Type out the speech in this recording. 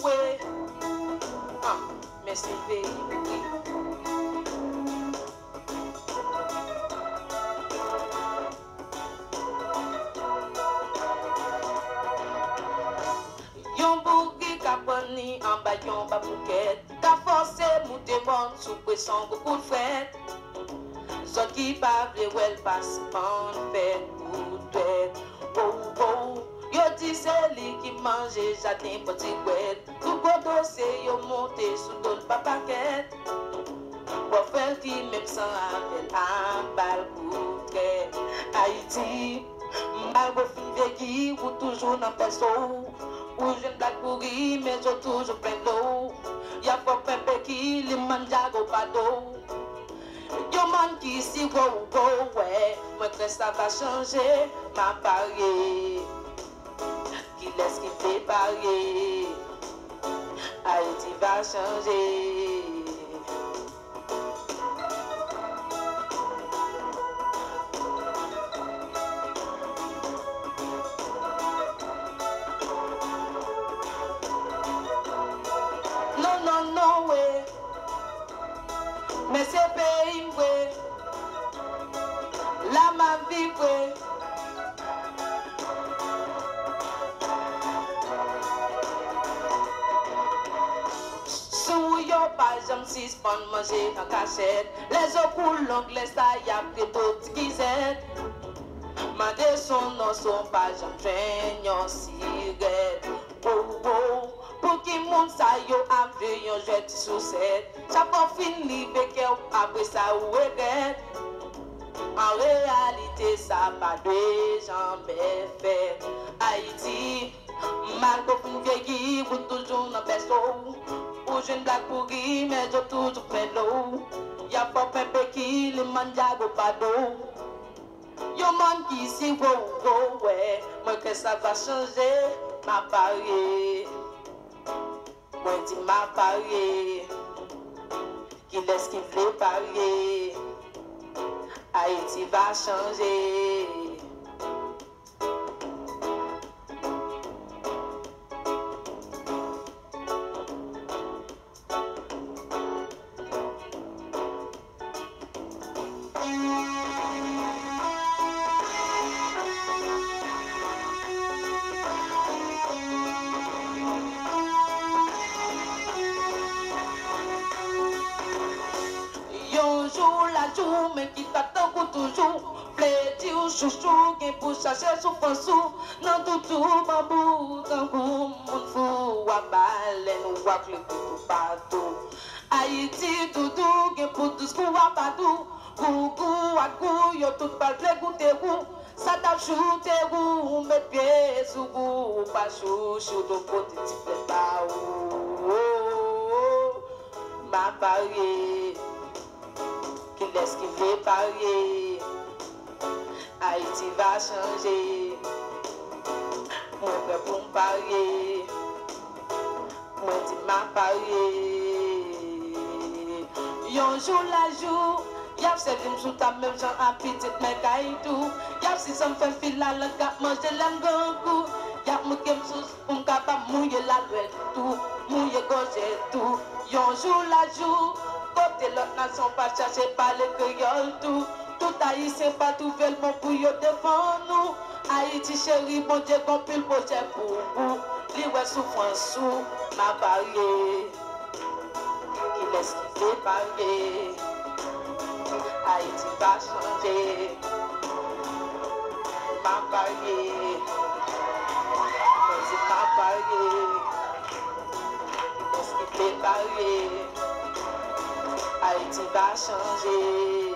ouais. Mais c'est pays, oui. Yon bourri kaponi en bas yon babouquet. Ka forcé monter bon sous pression beaucoup de fête. Zot qui parle well passe en fait pour tête. Oh oh, yo dit c'est lui qui mange jardin petit bête. Tout gros dossier yo monté sous d'autres papaquettes. Pour faire qui même sans appel en balle pour tête. Haïti, malgré fin qui ou toujours dans perso. Ou je ne blague pour rire, mais j'ai toujours plein d'eau. Y'a pas pépé qui les mange à go pado. Yo man qui si go ouais. Moi que ça va changer, m'a parié. Qui laisse qui fait parier. Haïti va changer. Non, ouais. Mais c'est pays, ouais. La ma vie, ouais. Sous yo pas j'aime si spon manger en cachette. Les eaux coulent l'anglais, ça y a pris d'autres qui s'aident. Ma son non sont pas j'aime traîner en cigarette. Oh oh. Pour qui monde ça yo après yon jet sous cette. Ça pas fini avec après ça ou regrette. En réalité ça pas de jambes fait. Haïti, mal pour une vieille ou toujours dans berceau. Ou jeune blague pour rire mais j'ai toujours plein d'eau. Y'a pas pépé qui le mange à go pado. Yo man qui si go ouais. Moi que ça va changer, m'a parié. Moi dis m'a parié. Qui laisse qui veut parier. Haïti va changer. Yon jour la jour, mais qui t'attend toujours. Plaisir, chouchou, qui pour chercher sous sous. Non, tout, bambou, tant qu'on moun fou. Wa baleine, ou wa clé tout partout. Haïti, doudou, qui pour tout ce qu'on va partout. Gougou, à gou, yo tout parle, goûter goût. Ça t'a chouté goût, met pied sous goût. Pas chouchou, de côté, tu fais pas ou. Ma parié. Qui laisse qui veut parier. Haïti va changer. Moi prêt pour me parier. Moi dis m'a parier. Yon jour la jour. Y'a c'est une sous ta même gens à petite mais caïtou. Y'a si ça me fait fil la langue à manger l'angonkou. Y'a mon game sous pour me capable mouiller la loi tout. Mouiller gauche et tout. Yon jour la jour. Côté l'autre nation pas chercher par les créoles tout. Tout haïtien pas trouver le bon pour y défendre nous. Haïti chéri, bon Dieu, bon pile projet pour vous. Li ouais souffrance sous ma parier. Qui laisse qui fait parier. Haïti va changer. Ma parier. C'est ma parier. Qui laisse qui fait parier. Haïti va changer.